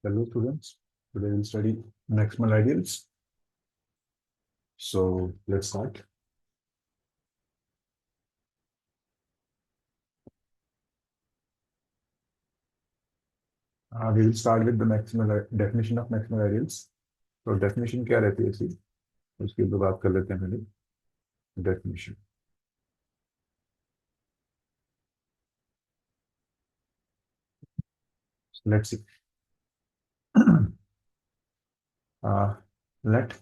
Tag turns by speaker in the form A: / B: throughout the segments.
A: Hello students, today we'll study maximal ideals. So let's start. We will start with the maximal definition of maximal ideals. तो definition क्या रहती है इसकी? उसकी तो बात कर लेते हैं पहले. Definition. Let's see. Let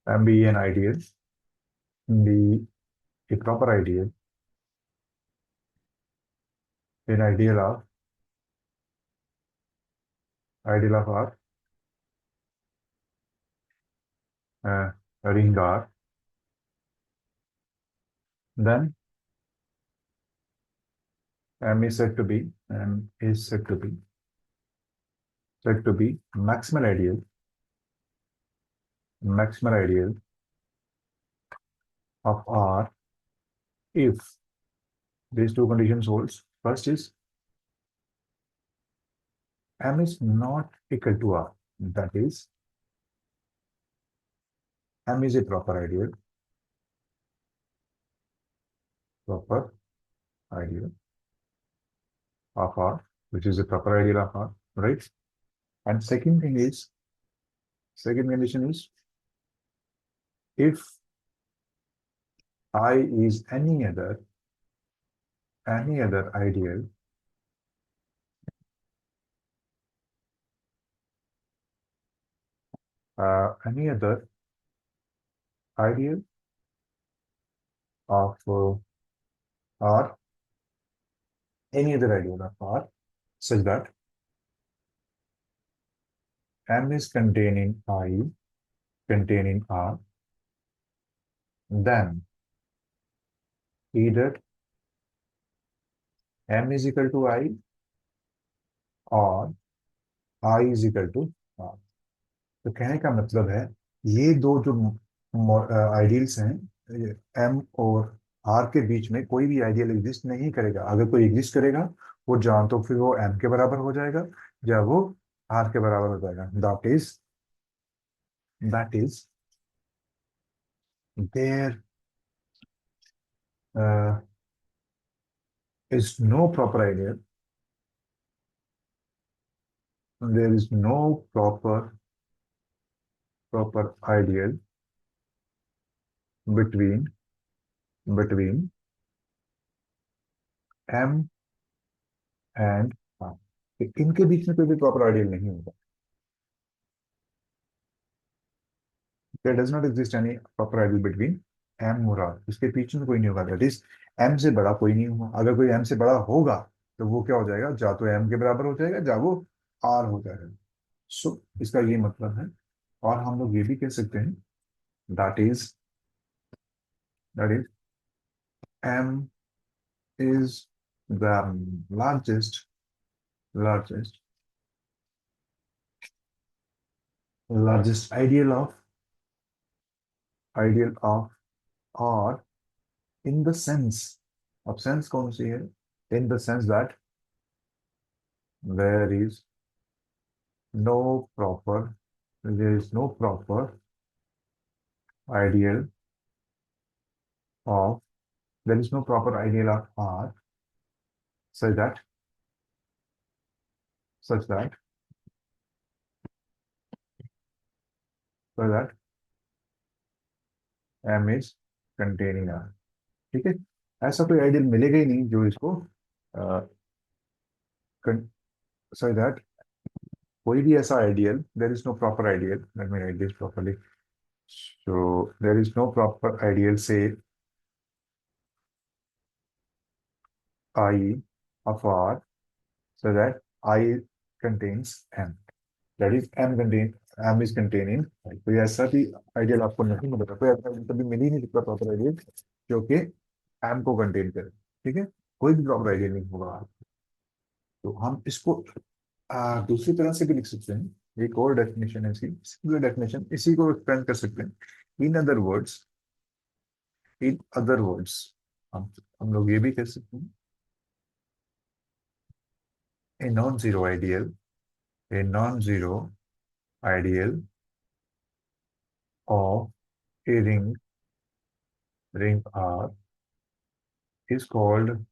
A: M be an ideal, be a proper ideal, an ideal of R, ring R. Then M is said to be maximal ideal of R if these two conditions holds. First is M is not equal to R. That is, M is a proper ideal of R, which is a proper ideal of R, right? And second condition is if I is any other ideal of R, any other ideal of R, such that M is containing R, then either M is equal to I और I is equal to R. तो कहने का मतलब है ये दो जो ideals हैं M और R के बीच में कोई भी आइडियल एग्जिस्ट नहीं करेगा. अगर कोई एग्जिस्ट करेगा वो जान तो फिर वो M के बराबर हो जाएगा या वो R के बराबर हो जाएगा. That is there is no proper ideal. There is no proper ideal between M and R. इनके बीच में कोई भी प्रॉपर आइडियल नहीं होगा. There does not exist any proper ideal between M और R. इसके बीच में कोई नहीं होगा. दैट इज M से बड़ा कोई नहीं होगा. अगर कोई M से बड़ा होगा तो वो क्या हो जाएगा, या तो M के बराबर हो जाएगा या वो R हो जाएगा. सो इसका ये मतलब है. और हम लोग ये भी कह सकते हैं that is M is the largest ideal of R in the sense of sense कौन सी है, in the sense that there is no proper ideal of R such that M is containing R. ठीक है. ऐसा कोई ideal मिलेगा ही नहीं जो इसको such that कोई भी ऐसा ideal, there is no proper ideal. Let me write this properly. So there is no proper ideal, say I of R, so that I contains M. That is M is containing. कोई ऐसा भी ideal आपको नहीं मिलेगा, कोई ऐसा कभी मिल ही नहीं सकता प्रॉपर आइडियल जो कि M को कंटेन करे. ठीक है, कोई भी प्रॉपर आइडियल नहीं होगा. तो हम इसको दूसरी तरह से भी लिख सकते हैं. एक और डेफिनेशन है इसकी डेफिनेशन इसी को एक्सपेंड कर सकते हैं. इन अदर वर्ड्स हम लोग ये भी कह सकते हैं a non-zero ideal A non-zero ideal of a ring R is called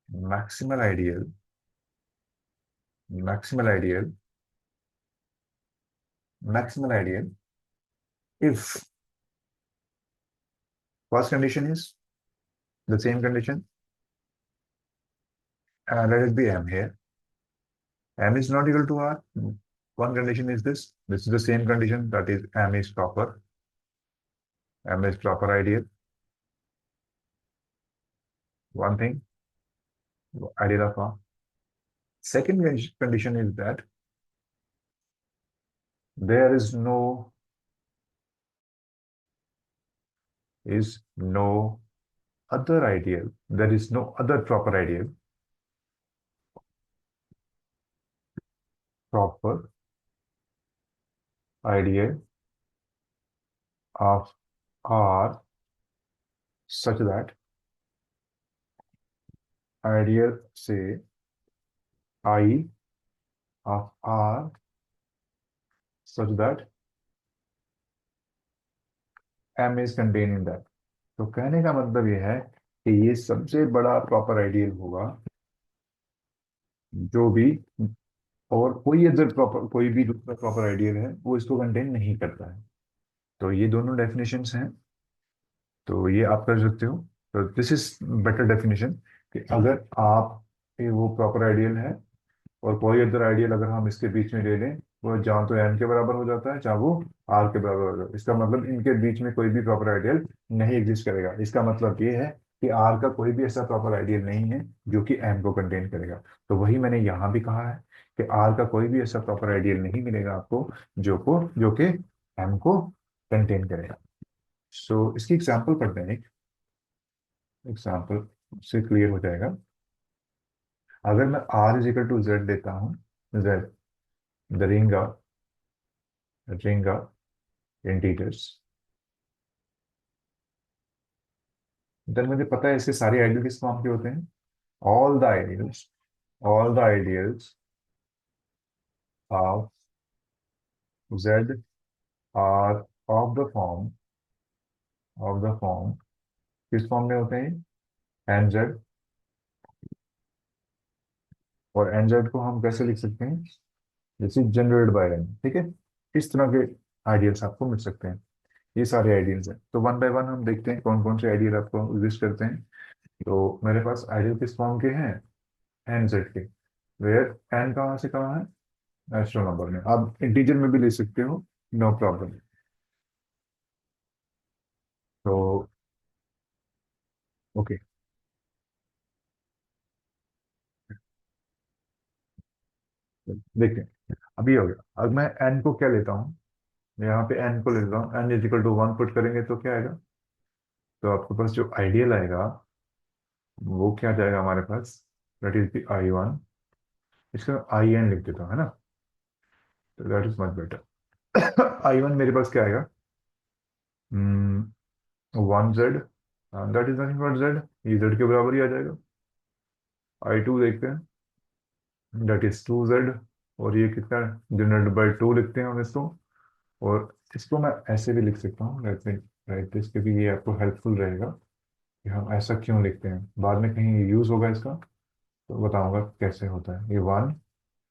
A: maximal ideal. Maximal ideal. Maximal ideal if first condition is the same condition, let it be M here. M is not equal to R. One condition is this. This is the same condition, that is M is proper. M is proper ideal. One thing, ideal of R. Second condition is that there is no other ideal. There is no other proper ideal. Proper ideal of R such that ideal say I of R such that M is contained in that. तो कहने का मतलब यह है कि ये सबसे बड़ा प्रॉपर आइडियल होगा जो भी, और कोई भी दूसरा प्रॉपर आइडियल है वो इसको कंटेन नहीं करता है। तो ये दोनों डेफिनेशंस हैं, तो ये आप कर सकते हो। तो दिस इज बेटर डेफिनेशन कि अगर आप ये वो प्रॉपर आइडियल है और कोई अदर आइडियल अगर हम इसके बीच में ले लें, वो जहाँ तो एन के बराबर हो जाता है, चाहे वो आर के बराबर हो जाता है। इसका मतलब इनके बीच में कोई भी प्रॉपर आइडियल नहीं एग्जिस्ट करेगा। इसका मतलब ये है कि आर का कोई भी ऐसा प्रॉपर आइडियल नहीं है जो कि एम को कंटेन करेगा। तो वही मैंने यहाँ भी कहा है कि आर का कोई भी ऐसा प्रॉपर आइडियल नहीं मिलेगा आपको जो कि एम को कंटेन करेगा। सो इसकी एग्जाम्पल पढ़ते हैं। एक एग्जाम्पल से क्लियर हो जाएगा। अगर मैं R is equal to Z लेता हूँ, Z the ring of integers, then मुझे पता है इसके सारे आइडियल किस फॉर्म के होते हैं। All the ideals of Z R of the form किस फॉर्म में होते हैं, एन जेड। और एन जेड को हम कैसे लिख सकते हैं, this is generated by N. ठीक है, इस तरह के आइडियल्स आपको मिल सकते हैं। ये सारे आइडियल्स हैं। तो वन बाय वन हम देखते हैं कौन कौन से आइडियल आपको एग्जिस्ट करते हैं। तो मेरे पास आइडियल किस फॉर्म के हैं, एन जेड के। वेयर एन कहाँ से कहाँ है, नेचुरल नंबर में। आप इंटीजर में भी ले सकते हो, नो प्रॉब्लम। तो ओके, देखते हैं। अभी हो गया। अब मैं एन को क्या लेता हूँ, यहाँ पे एन को लेता हूँ, N is equal to one put करेंगे तो क्या आएगा। तो आपके पास जो आइडियल आएगा वो क्या जाएगा हमारे पास, दैट इज आई वन। इसका आई एन लिख देता हूँ, है ना। तो that is much better. I one मेरे पास क्या आएगा, one Z, that is nothing but Z, ये जेड के बराबर ही आ जाएगा। आई टू देखते हैं, दैट इज टू जेड, और ये कितना जनरेटेड बाई टू लिखते हैं हम इसको। और इसको मैं ऐसे भी लिख सकता हूँ, लेट मी राइट दिस, क्योंकि ये आपको हेल्पफुल रहेगा कि हम ऐसा क्यों लिखते हैं। बाद में कहीं यूज होगा इसका, तो बताऊंगा कैसे होता है। ये one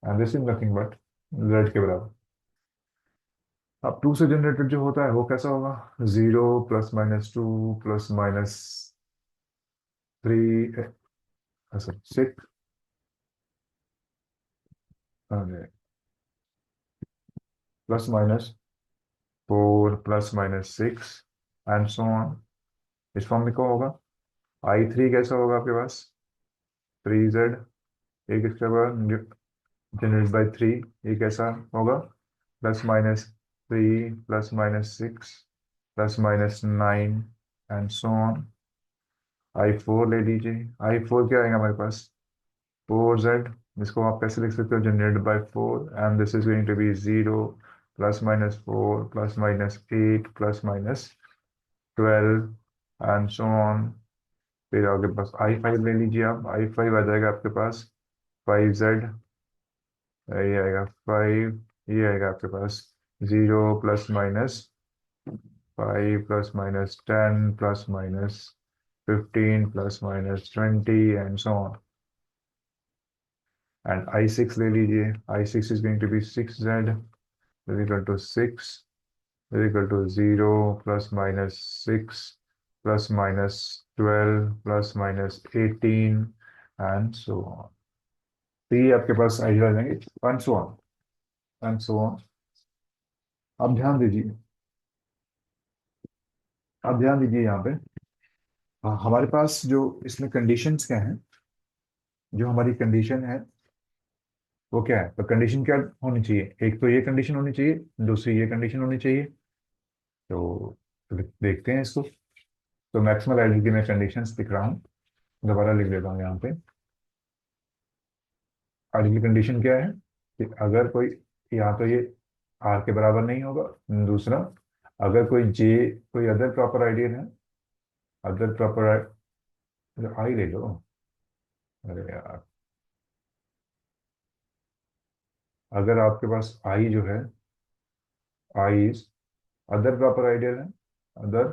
A: and this is nothing but Z के बराबर। अब टू से जनरेटेड जो होता है वो कैसा होगा, zero plus minus two plus minus three, अच्छा six, plus minus four plus minus six and so on. इस फॉर्म में क्या होगा, आई थ्री कैसा होगा आपके पास, थ्री जेड, एक इसके बाद जनरेट बाई थ्री, ये कैसा होगा, plus minus three plus minus six plus minus nine and so on. I four ले लीजिए, आई फोर क्या आएगा हमारे पास, फोर जेड। इसको आप कैसे लिख सकते हो, generated by four and this is going to be zero plus minus four plus minus eight plus minus twelve and so on. फिर आपके पास आई फाइव ले लीजिए, आप आई फाइव आ जाएगा आपके पास फाइव जेड ये आएगा 5, ये आएगा आपके पास 0 + -5 + -10 + -15 + -20 and so on. And I6 ले लीजिए, I6 is going to be 6Z is equal to 6 is equal to 0 + -6 +-12 +-18 and so on। तो ये आपके पास आइडिया आ जाएंगे and so on and so on. आप ध्यान दीजिए, आप ध्यान दीजिए यहाँ पे। हाँ, हमारे पास जो इसमें कंडीशंस क्या हैं, जो हमारी कंडीशन है वो क्या है? तो कंडीशन क्या होनी चाहिए? एक तो ये कंडीशन होनी चाहिए, दूसरी ये कंडीशन होनी चाहिए। तो देखते हैं इसको। तो मैक्सिमल आइडेंटिटी में कंडीशंस लिख रहा हूँ, दोबारा लिख लेता हूँ यहाँ पे। आइडियल कंडीशन क्या है कि अगर कोई, या तो ये आर के बराबर नहीं होगा, दूसरा अगर कोई जे, कोई अदर प्रॉपर आइडियल है, अदर प्रॉपर, आई ले लो। अरे यार, अगर आपके पास आई जो है, I is other proper ideal है, other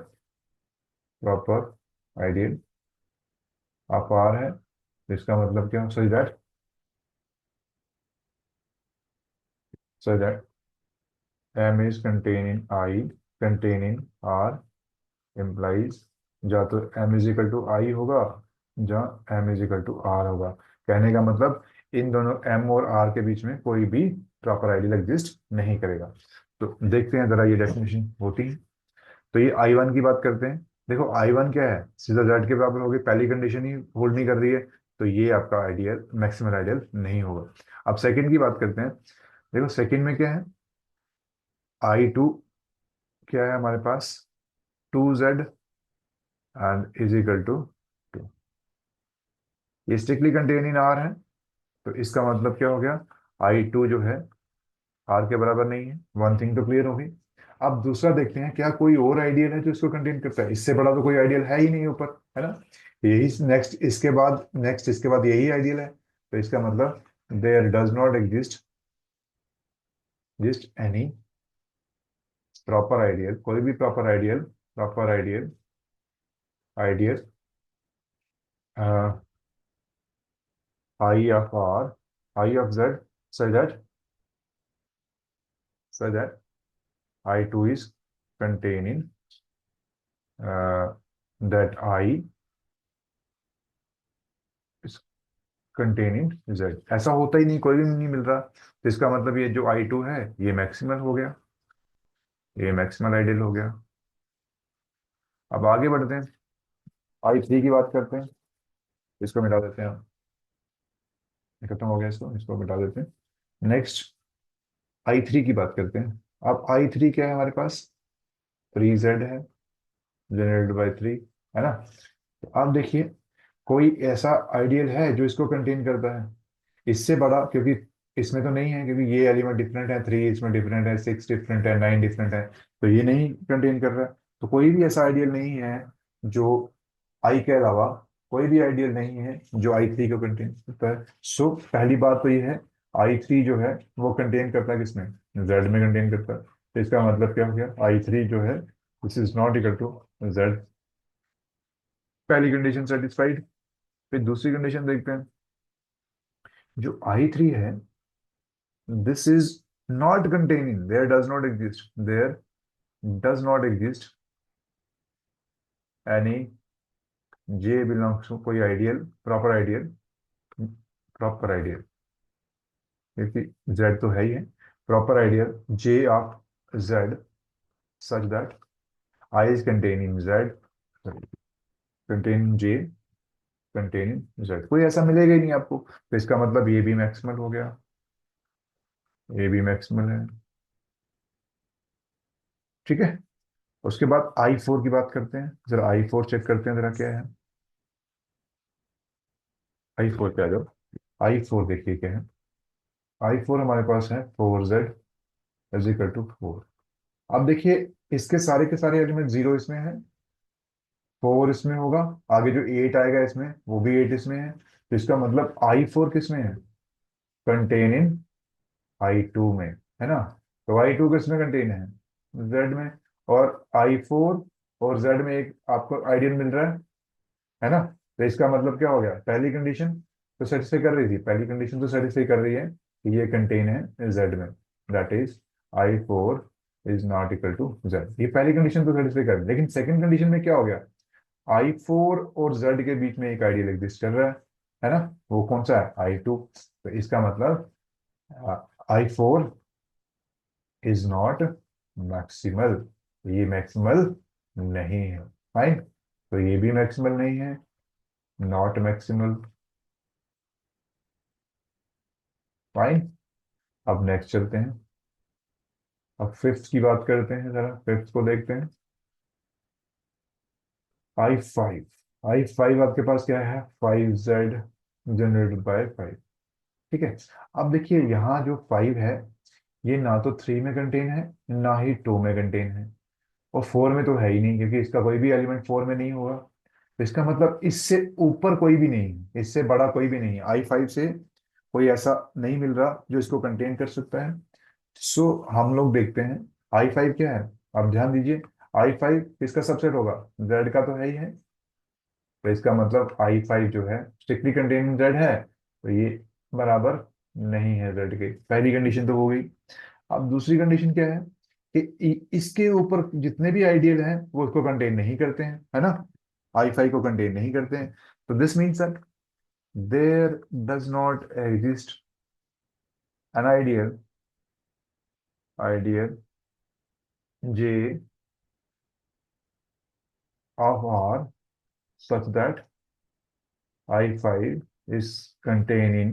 A: proper ideal of R है, तो इसका मतलब क्या? So that M is contain in I, contain in R implies, या तो M is equal to I होगा, जहाँ M is equal to R होगा। कहने का मतलब इन दोनों एम और आर के बीच में कोई भी प्रॉपर आइडियल एग्जिस्ट नहीं करेगा। तो देखते हैं जरा ये डेफिनेशन होती है। तो ये आई वन की बात करते हैं। देखो आई वन क्या है, सीधा जेड के बराबर होगी, पहली कंडीशन ही होल्ड नहीं कर रही है, तो ये आपका आइडियल मैक्सिमल आइडियल नहीं होगा। अब सेकंड की बात करते हैं। देखो सेकंड में क्या है, आई टू क्या है हमारे पास, 2Z and is equal to 2। ये स्ट्रिक्टली कंटेन इन आर है, तो इसका मतलब क्या हो गया, आई टू जो है आर के बराबर नहीं है। वन थिंग तो क्लियर होगी। अब दूसरा देखते हैं, क्या कोई और आइडियल है जो इसको कंटेन करता है? इससे बड़ा तो कोई आइडियल है ही नहीं ऊपर, है ना? यही नेक्स्ट इसके बाद यही आइडियल है, तो इसका मतलब there does not exist any proper ideal, कोई भी proper ideal I of R, I of Z, so that so that I2 is containing that I is containing Z। ऐसा होता ही नहीं, कोई भी नहीं मिल रहा, तो इसका मतलब ये जो I2 है ये मैक्सिमल हो गया, ये मैक्सिमल आइडियल हो गया। अब आगे बढ़ते हैं, I3 की बात करते हैं। इसको मिटा देते हैं हम, ये खत्म हो गया, इसको इसको मिटा देते हैं। नेक्स्ट I3 की बात करते हैं। अब I3 क्या है हमारे पास, 3Z है जनरेटेड बाई 3, है ना? तो आप देखिए, कोई ऐसा आइडियल है जो इसको कंटेन करता है? इससे बड़ा, क्योंकि इसमें तो नहीं है, क्योंकि ये एलिमेंट डिफरेंट है, 3 इसमें डिफरेंट है, 6 डिफरेंट है, 9 डिफरेंट है, तो ये नहीं कंटेन कर रहा है। तो कोई भी ऐसा आइडियल नहीं है जो आई के अलावा, कोई भी आइडियल नहीं है जो I3 को कंटेन करता है। सो पहली बात तो ये है, I3 जो है वो कंटेन करता है किसमें? जेड में कंटेन करता है। तो इसका मतलब क्या हो गया, I3 जो है this is not equal to Z. पहली कंडीशन सेटिस्फाइड। फिर दूसरी कंडीशन देखते हैं। जो I3 है, this is not containing, there does not exist any J belongs to कोई आइडियल, प्रॉपर आइडियल, क्योंकि जेड तो है ही है, proper ideal J of Z such that I is containing Z, containing J, containing Z, कोई ऐसा मिलेगा ही नहीं आपको। तो इसका मतलब ये भी मैक्सिमल हो गया, ये भी मैक्सिमल है। ठीक है। उसके बाद I4 की बात करते हैं, जरा I4 चेक करते हैं जरा क्या है। I4 पे आ जाओ। I4 देखिए क्या है। I4 हमारे पास है 4Z इज इक्वल टू 4। अब देखिए, इसके सारे के सारे एलिमेंट जीरो इसमें है, 4 इसमें होगा, आगे जो 8 आएगा इसमें वो भी 8 इसमें है, तो इसका मतलब I4 किसमें है, कंटेनिंग I2 में, है ना। तो I2 किसमें कंटेन है, Z में। और I4 और Z में एक आपको आइडियल मिल रहा है ना। तो इसका मतलब क्या हो गया, पहली कंडीशन तो सेटिस्फाई कर रही थी, पहली कंडीशन तो सेटिस्फाई कर रही है कि ये कंटेन है Z में, that is I4 is not equal to Z। ये पहली कंडीशन तो सेटिस्फाई कर रही है, लेकिन सेकंड कंडीशन में क्या हो गया, I4 और Z के बीच में एक आइडियल एग्जिस्ट कर रहा है ना। वो कौन सा है, I2। तो इसका मतलब I4 इज नॉट मैक्सिमल, ये मैक्सिमल नहीं है। फाइन, तो ये भी मैक्सिमल नहीं है, नॉट मैक्सिमल। फाइन, अब नेक्स्ट चलते हैं। अब फिफ्थ की बात करते हैं, जरा फिफ्थ को देखते हैं। I5 आपके पास क्या है, 5Z जनरेटेड बाय 5। ठीक है। अब देखिए यहाँ जो 5 है, ये ना तो 3 में कंटेन है, ना ही 2 में कंटेन है, और 4 में तो है ही नहीं, क्योंकि इसका कोई भी एलिमेंट 4 में नहीं होगा। तो इसका मतलब इससे ऊपर कोई भी नहीं है, इससे बड़ा कोई भी नहीं है, I5 से कोई ऐसा नहीं मिल रहा जो इसको कंटेन कर सकता है। सो हम लोग देखते हैं I5 क्या है। अब ध्यान दीजिए, I5 किसका सबसेट होगा, Z का तो है ही है। तो इसका मतलब I5 जो है स्ट्रिक्टली कंटेनिंग Z है, तो ये बराबर नहीं है Z के, पहली कंडीशन तो हो गई। अब दूसरी कंडीशन क्या है कि इसके ऊपर जितने भी आइडियल हैं वो इसको कंटेन नहीं करते हैं, है ना, I5 को कंटेन नहीं करते हैं। तो this means that there does not exist an ideal J of R such that I5 is containing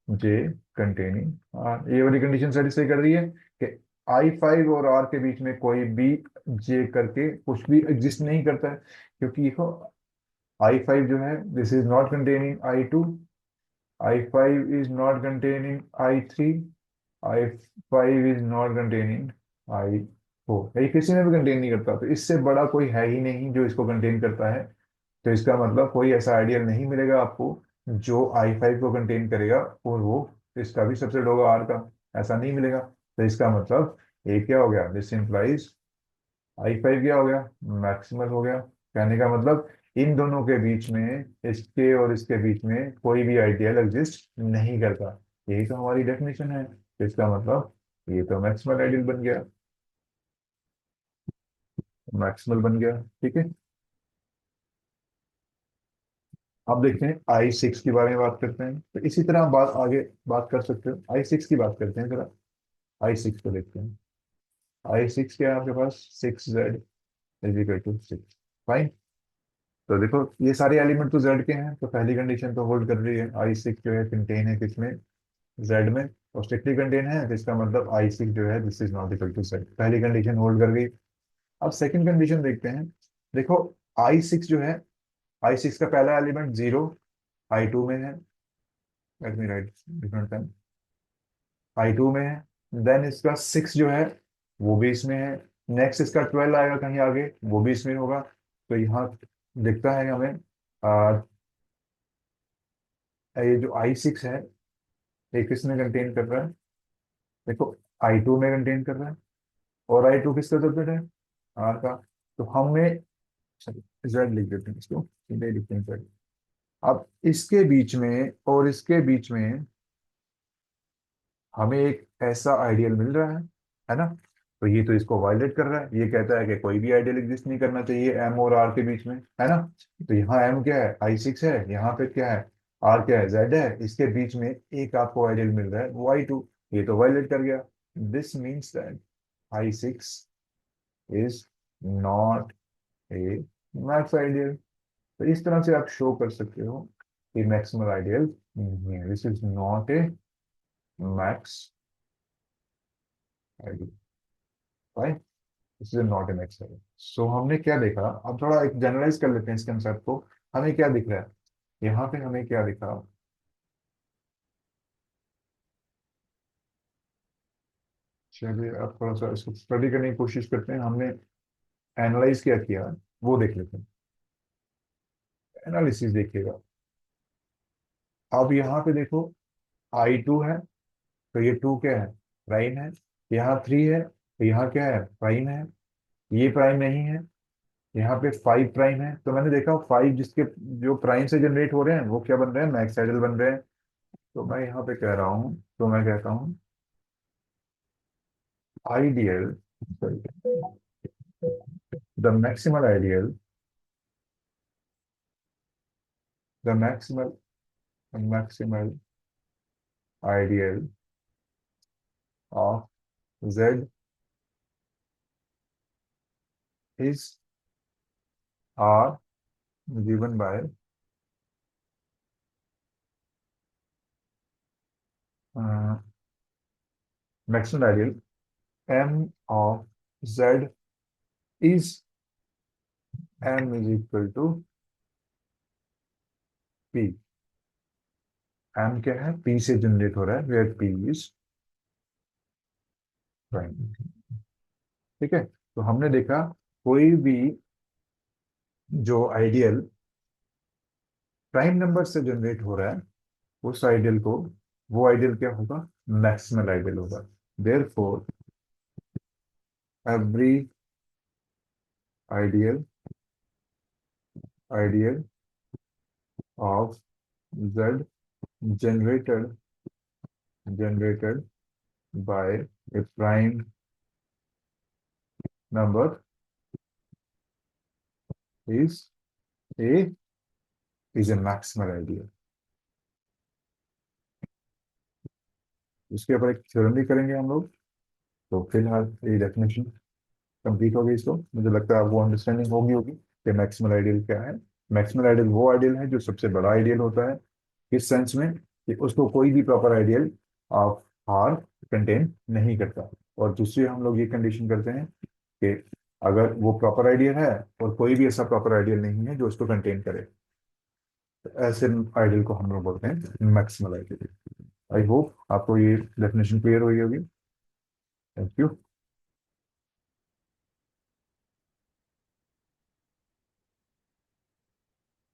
A: J containing R। ये वाली कंडीशन सेटिस्फाई कर रही है कि I5 और R के बीच में कोई भी J करके कुछ भी एग्जिस्ट नहीं करता है, क्योंकि देखो I5 जो है this is not containing I2, I5 is not containing I3, I5 is not containing I4। ये किसी में भी कंटेन नहीं करता, तो इससे बड़ा कोई है ही नहीं जो इसको कंटेन करता है। तो इसका मतलब कोई ऐसा आइडियल नहीं मिलेगा आपको जो I5 को कंटेन करेगा और वो इसका भी सबसेट होगा R का, ऐसा नहीं मिलेगा। तो इसका मतलब ये क्या हो गया, दिस इंप्लाइज I5 क्या हो गया, मैक्सिमल हो गया। कहने का मतलब इन दोनों के बीच में, इसके और इसके बीच में कोई भी आइडियल एग्जिस्ट नहीं करता। यही तो हमारी डेफिनेशन है, तो इसका मतलब ये तो मैक्सिमल आइडियल बन गया, मैक्सिमल बन गया। ठीक है। अब देखते हैं I6 के बारे में बात करते हैं, तो इसी तरह हम बात आगे बात कर सकते हो। I6 की बात करते हैं जरा, I6 को देखते हैं। I6 क्या है आपके पास, 6Z is equal to 6। Fine, तो देखो ये सारे एलिमेंट तो Z के हैं, तो पहली कंडीशन तो होल्ड कर रही है, I6 जो है कंटेन है किसमें, Z में, और स्ट्रिक्टली कंटेन है, तो इसका मतलब I6 जो है this is not equal to Z, पहली कंडीशन होल्ड कर गई। अब सेकंड कंडीशन देखते हैं। देखो I6 जो है, I6 का पहला एलिमेंट 0 I2 में है, let me right different time, I2 में है। देन इसका 6 जो है वो भी इसमें है। नेक्स्ट इसका 12 आएगा कहीं आगे, वो भी इसमें होगा। तो यहाँ दिखता है हमें ये जो I6 है ये किसमें कंटेन कर रहा है, देखो I2 में कंटेन कर रहा है, और I2 किसका सबसेट है, R का। तो हमें Z लिख देते हैं इसको, सीधे लिखते हैं Z। अब इसके बीच में और इसके बीच में हमें एक ऐसा आइडियल मिल रहा है ना। तो ये तो इसको वायलेट कर रहा है, ये कहता है कि कोई भी आइडियल एग्जिस्ट नहीं करना चाहिए M और R के बीच में, है ना। तो यहाँ M क्या है, I6 है, यहाँ पे क्या है, R क्या है, Z है, इसके बीच में एक आपको आइडियल मिल रहा है वो I2, ये तो वायलेट कर गया। This means that I6 is not a max ideal. तो इस तरह से आप शो कर सकते हो कि मैक्सिमल आइडियल नहीं है, this is not a max ideal, right, this is not a max ideal. So हमने क्या देखा, अब थोड़ा एक जनरलाइज कर लेते हैं इस कंसेप्ट को। हमें क्या दिख रहा है, यहाँ पे हमें क्या दिखा, चलिए अब थोड़ा सा इसको स्टडी करने की कोशिश करते हैं। हमने एनालाइज क्या किया वो देख लेते हैं, एनालिसिस देखिएगा। अब यहाँ पे देखो I2 है, तो ये 2 क्या है, प्राइम है, यहाँ 3 है, तो यहाँ क्या है, प्राइम है, ये प्राइम नहीं है, यहाँ पे 5 प्राइम है। तो मैंने देखा 5 जिसके जो प्राइम से जनरेट हो रहे हैं वो क्या बन रहे हैं, मैक्स आइडल बन रहे हैं। तो मैं यहाँ पे कह रहा हूँ, तो मैं कहता हूँ ideal, the maximal ideal, the maximal ideal of Z is R given by uh, maximum ideal M of Z is M is equal to P। M क्या है, P से जनरेट हो रहा है, where P is प्राइम। ठीक है, तो हमने देखा कोई भी जो आइडियल प्राइम नंबर से जनरेट हो रहा है उस आइडियल को, वो आइडियल क्या होगा, मैक्सिमल आइडियल होगा। Therefore every ideal ideal of Z generated by a prime number is a is a maximal ideal। उसके ऊपर एक थ्योरम भी करेंगे हम लोग। तो फिलहाल ये डेफिनेशन कंप्लीट हो गई, इसको मुझे लगता है आपको अंडरस्टैंडिंग होगी कि मैक्सिमल आइडियल क्या है। मैक्सिमल आइडियल वो आइडियल है जो सबसे बड़ा आइडियल होता है, इस सेंस में कि उसको कोई भी proper ideal of R contain नहीं करता। और दूसरी हम लोग ये कंडीशन करते हैं कि अगर वो प्रॉपर आइडियल है और कोई भी ऐसा प्रॉपर आइडियल नहीं है जो उसको कंटेन करे, तो ऐसे आइडियल को हम लोग बोलते हैं मैक्सिमल आइडियल। आई होप आपको ये डेफिनेशन क्लियर हुई होगी। Thank you.